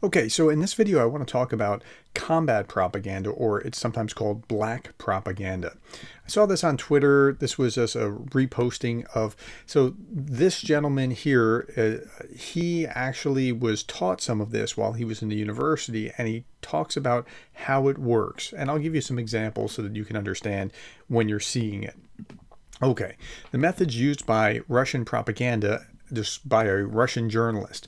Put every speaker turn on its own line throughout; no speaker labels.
Okay, so in this video, I want to talk about combat propaganda, or it's sometimes called black propaganda. I saw this on Twitter. This was just a reposting of, so this gentleman here, he actually was taught some of this while he was in the university, and he talks about how it works. And I'll give you some examples so that you can understand when you're seeing it. Okay, the methods used by Russian propaganda, just by a Russian journalist.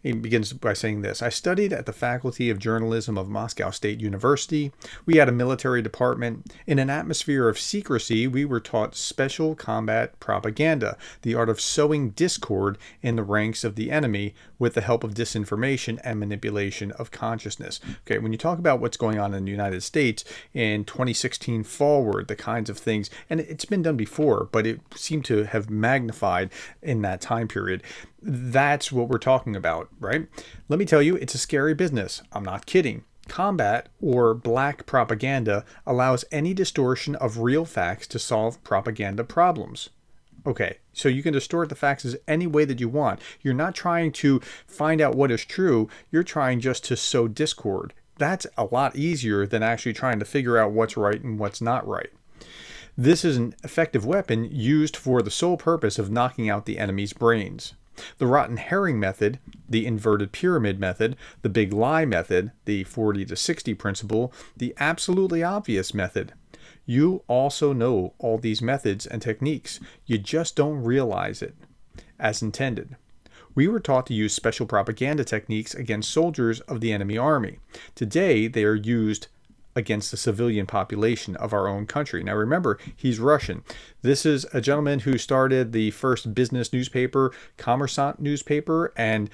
He begins by saying this: I studied at the Faculty of Journalism of Moscow State University. We had a military department. In an atmosphere of secrecy, we were taught special combat propaganda, the art of sowing discord in the ranks of the enemy with the help of disinformation and manipulation of consciousness. Okay, when you talk about what's going on in the United States in 2016 forward, the kinds of things, and it's been done before, but it seemed to have magnified in that time period. That's what we're talking about, right? Let me tell you, it's a scary business. I'm not kidding. Combat, or black propaganda, allows any distortion of real facts to solve propaganda problems. Okay, so you can distort the facts any way that you want. You're not trying to find out what is true. You're trying just to sow discord. That's a lot easier than actually trying to figure out what's right and what's not right. This is an effective weapon used for the sole purpose of knocking out the enemy's brains. The rotten herring method, the inverted pyramid method, the big lie method, the 40 to 60 principle, the absolutely obvious method. You also know all these methods and techniques. You just don't realize it as intended. We were taught to use special propaganda techniques against soldiers of the enemy army. Today, they are used against the civilian population of our own country. Now remember, he's Russian. This is a gentleman who started the first business newspaper, Kommersant newspaper, and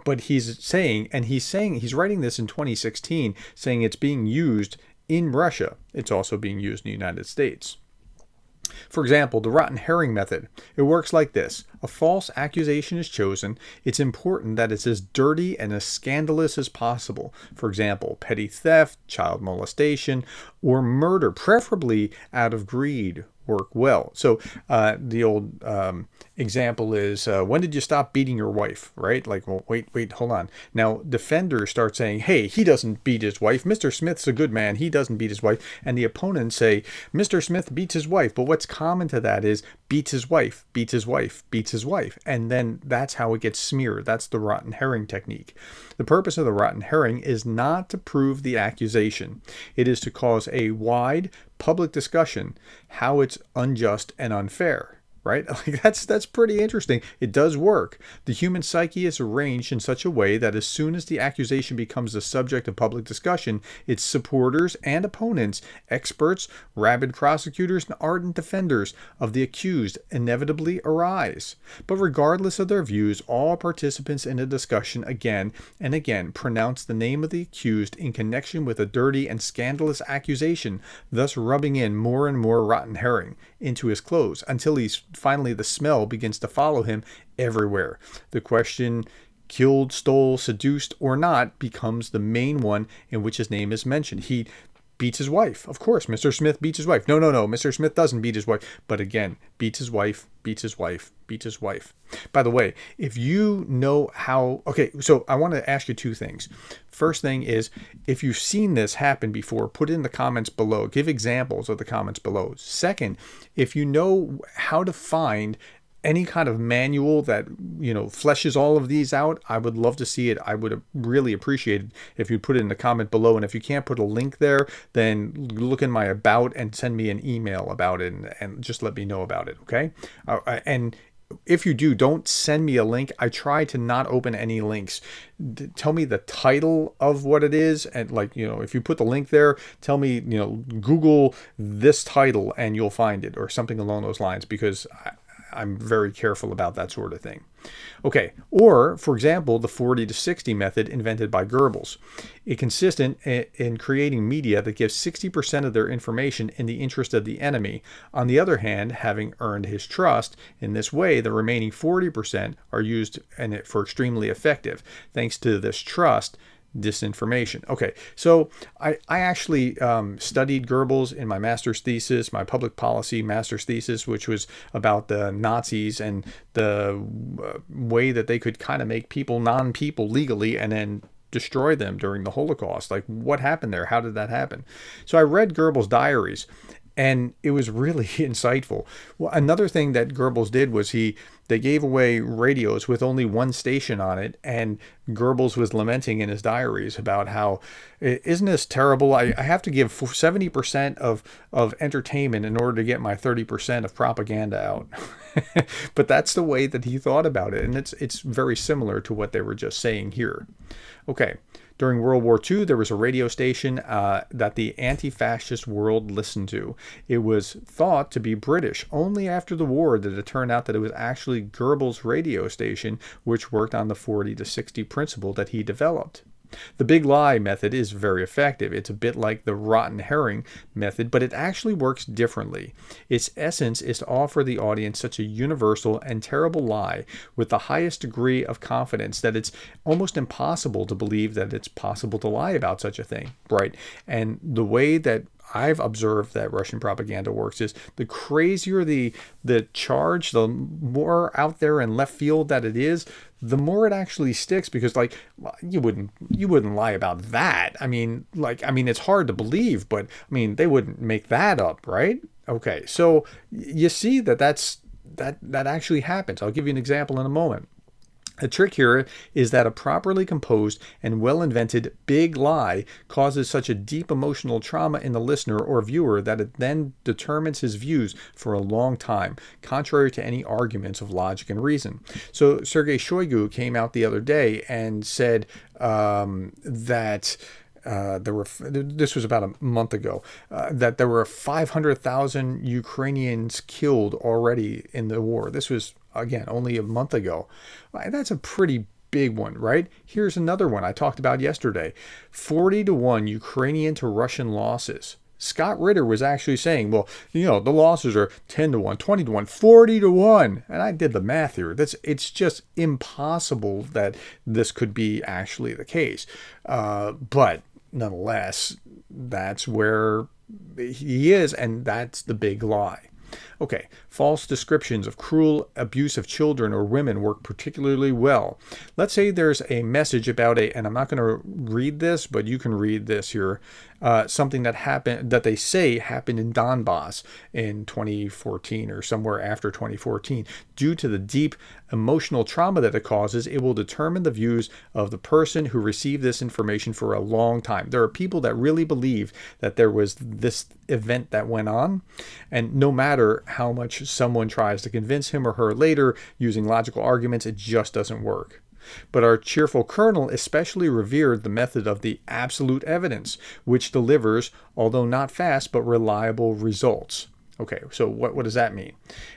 but he's writing this in 2016, saying it's being used in Russia. It's also being used in the United States. For example, the rotten herring method. It works like this. A false accusation is chosen. It's important that it's as dirty and as scandalous as possible. For example, petty theft, child molestation, or murder, preferably out of greed, work well. So the old example is, when did you stop beating your wife, right? Like, well, wait, hold on. Now, defenders start saying, hey, he doesn't beat his wife. Mr. Smith's a good man. He doesn't beat his wife. And the opponents say, Mr. Smith beats his wife. But what's common to that is beats his wife, beats his wife, beats his wife. And then that's how it gets smeared. That's the rotten herring technique. The purpose of the rotten herring is not to prove the accusation. It is to cause a wide public discussion how it's unjust and unfair. Right? Like that's pretty interesting. It does work. The human psyche is arranged in such a way that as soon as the accusation becomes the subject of public discussion, its supporters and opponents, experts, rabid prosecutors, and ardent defenders of the accused inevitably arise. But regardless of their views, all participants in a discussion again and again pronounce the name of the accused in connection with a dirty and scandalous accusation, thus rubbing in more and more rotten herring into his clothes until finally the smell begins to follow him everywhere. The question, killed, stole, seduced, or not, becomes the main one in which his name is mentioned. He beats his wife. Of course, Mr. Smith beats his wife. No, Mr. Smith doesn't beat his wife. But again, beats his wife, beats his wife, beats his wife. By the way, if you know how... Okay, so I want to ask you two things. First thing is, if you've seen this happen before, put it in the comments below. Give examples of the comments below. Second, if you know how to find any kind of manual that, fleshes all of these out, I would love to see it. I would really appreciate it if you put it in the comment below. And if you can't put a link there, then look in my about and send me an email about it and just let me know about it. Okay. And if you do, don't send me a link. I try to not open any links. Tell me the title of what it is. And if you put the link there, tell me, Google this title and you'll find it or something along those lines, because I'm very careful about that sort of thing. Okay, or, for example, the 40 to 60 method invented by Gerdes. It consists in creating media that gives 60% of their information in the interest of the enemy. On the other hand, having earned his trust, in this way, the remaining 40% are used for extremely effective. Thanks to this trust, disinformation. Okay, so I actually studied Goebbels in my master's thesis, my public policy master's thesis, which was about the Nazis and the way that they could kind of make people non-people legally and then destroy them during the Holocaust. Like, what happened there? How did that happen? So I read Goebbels' diaries, and it was really insightful. Well, another thing that Goebbels did was they gave away radios with only one station on it, and Goebbels was lamenting in his diaries about how, isn't this terrible? I have to give 70% of entertainment in order to get my 30% of propaganda out. But that's the way that he thought about it, and it's very similar to what they were just saying here. Okay. During World War II, there was a radio station that the anti-fascist world listened to. It was thought to be British. Only after the war did it turn out that it was actually Goebbels' radio station, which worked on the 40 to 60 principle that he developed. The big lie method is very effective. It's a bit like the rotten herring method, but it actually works differently. Its essence is to offer the audience such a universal and terrible lie with the highest degree of confidence that it's almost impossible to believe that it's possible to lie about such a thing, right? And the way that I've observed that Russian propaganda works is the crazier the charge, the more out there in left field that it is, the more it actually sticks, because like you wouldn't lie about that. I mean, it's hard to believe, but I mean, they wouldn't make that up, right? Okay. So you see that actually happens. I'll give you an example in a moment. The trick here is that a properly composed and well-invented big lie causes such a deep emotional trauma in the listener or viewer that it then determines his views for a long time, contrary to any arguments of logic and reason. So Sergei Shoigu came out the other day and said that this was about a month ago, that there were 500,000 Ukrainians killed already in the war. This was, again, only a month ago. That's a pretty big one, right? Here's another one I talked about yesterday. 40-1 Ukrainian to Russian losses. Scott Ritter was actually saying, well, the losses are 10-1, 20-1, 40-1. And I did the math here. It's just impossible that this could be actually the case. But nonetheless, that's where he is, and that's the big lie. Okay, false descriptions of cruel abuse of children or women work particularly well. Let's say there's a message about and I'm not going to read this, but you can read this here, something that happened, that they say happened in Donbass in 2014 or somewhere after 2014. Due to the deep emotional trauma that it causes, it will determine the views of the person who received this information for a long time. There are people that really believe that there was this event that went on, and no matter how much someone tries to convince him or her later using logical arguments, it just doesn't work. But our cheerful colonel especially revered the method of the absolute evidence, which delivers, although not fast, but reliable results. Okay, so what does that mean?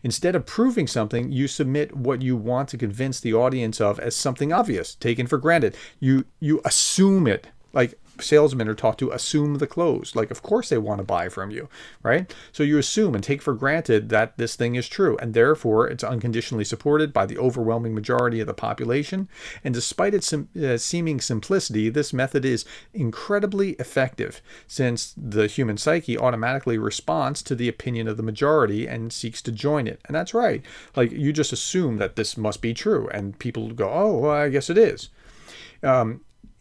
Instead of proving something, you submit what you want to convince the audience of as something obvious, taken for granted. You assume it, like salesmen are taught to assume the close. Like, of course they want to buy from you, right? So you assume and take for granted that this thing is true, and therefore it's unconditionally supported by the overwhelming majority of the population. And despite its seeming simplicity, this method is incredibly effective, since the human psyche automatically responds to the opinion of the majority and seeks to join it. And that's right. Like, you just assume that this must be true, and people go, oh, well, I guess it is.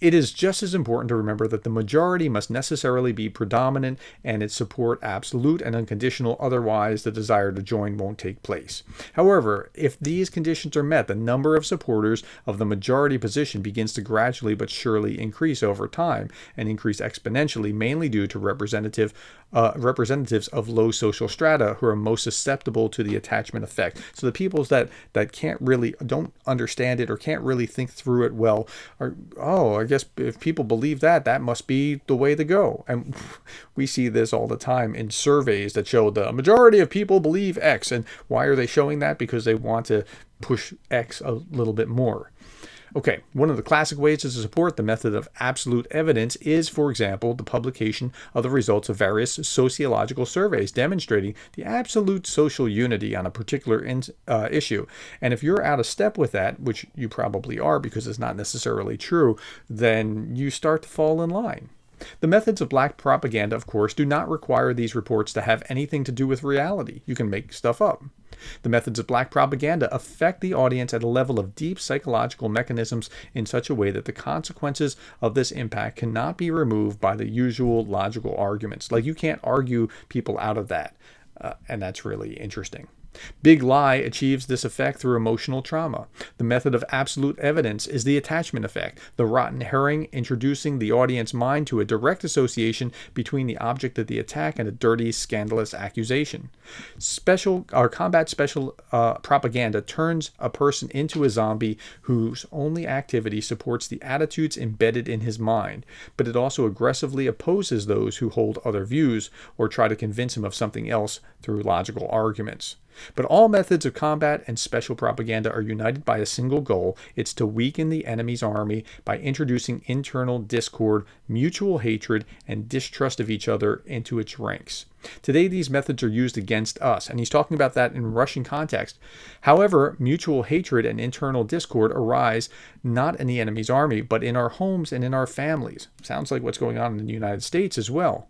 It is just as important to remember that the majority must necessarily be predominant and its support absolute and unconditional, otherwise the desire to join won't take place. However, if these conditions are met, the number of supporters of the majority position begins to gradually but surely increase over time, and increase exponentially, mainly due to representatives of low social strata who are most susceptible to the attachment effect. So the peoples that don't understand it or can't really think through it well are, I guess if people believe that must be the way to go. And we see this all the time in surveys that show the majority of people believe X. And why are they showing that? Because they want to push X a little bit more. Okay, one of the classic ways to support the method of absolute evidence is, for example, the publication of the results of various sociological surveys demonstrating the absolute social unity on a particular issue. And if you're out of step with that, which you probably are because it's not necessarily true, then you start to fall in line. The methods of black propaganda, of course, do not require these reports to have anything to do with reality. You can make stuff up. The methods of black propaganda affect the audience at a level of deep psychological mechanisms in such a way that the consequences of this impact cannot be removed by the usual logical arguments. Like, you can't argue people out of that. And that's really interesting. Big Lie achieves this effect through emotional trauma. The method of absolute evidence is the attachment effect, the rotten herring introducing the audience mind to a direct association between the object of the attack and a dirty, scandalous accusation. Combat special propaganda turns a person into a zombie whose only activity supports the attitudes embedded in his mind, but it also aggressively opposes those who hold other views or try to convince him of something else through logical arguments. But all methods of combat and special propaganda are united by a single goal. It's to weaken the enemy's army by introducing internal discord, mutual hatred, and distrust of each other into its ranks. Today, these methods are used against us, and he's talking about that in Russian context. However, mutual hatred and internal discord arise not in the enemy's army, but in our homes and in our families. Sounds like what's going on in the United States as well.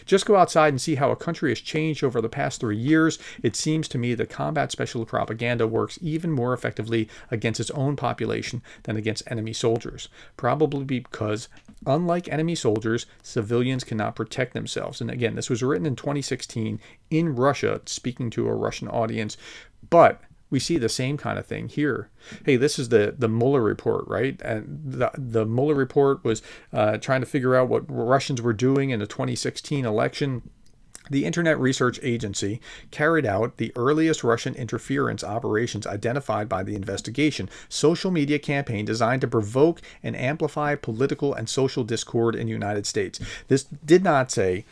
Just go outside and see how a country has changed over the past 3 years. It seems to me that combat special propaganda works even more effectively against its own population than against enemy soldiers. Probably because, unlike enemy soldiers, civilians cannot protect themselves. And again, this was written in 2016 in Russia, speaking to a Russian audience. But we see the same kind of thing here. Hey, this is the Mueller report, right? And the Mueller report was trying to figure out what Russians were doing in the 2016 election. The Internet Research Agency carried out the earliest Russian interference operations identified by the investigation, social media campaign designed to provoke and amplify political and social discord in the United States. This did not say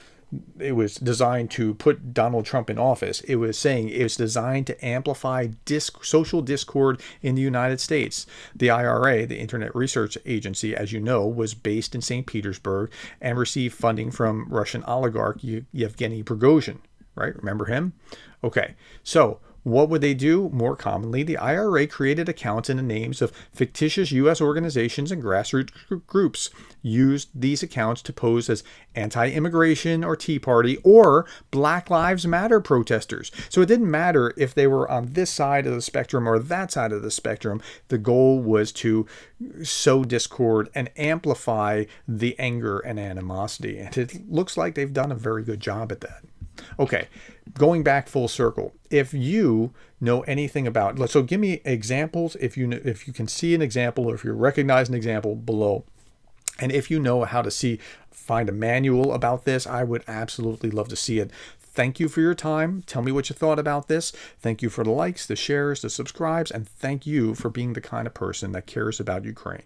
it was designed to put Donald Trump in office. It was saying it was designed to amplify social discord in the United States. The IRA, the Internet Research Agency, as you know, was based in St. Petersburg and received funding from Russian oligarch Yevgeny Prigozhin, right? Remember him? Okay, so what would they do? More commonly, the IRA created accounts in the names of fictitious U.S. organizations and grassroots groups, used these accounts to pose as anti-immigration or Tea Party or Black Lives Matter protesters. So it didn't matter if they were on this side of the spectrum or that side of the spectrum. The goal was to sow discord and amplify the anger and animosity. And it looks like they've done a very good job at that. Okay, going back full circle. If you know anything about, so give me examples if you can see an example or if you recognize an example below. And if you know how to find a manual about this, I would absolutely love to see it. Thank you for your time. Tell me what you thought about this. Thank you for the likes, the shares, the subscribes, and thank you for being the kind of person that cares about Ukraine.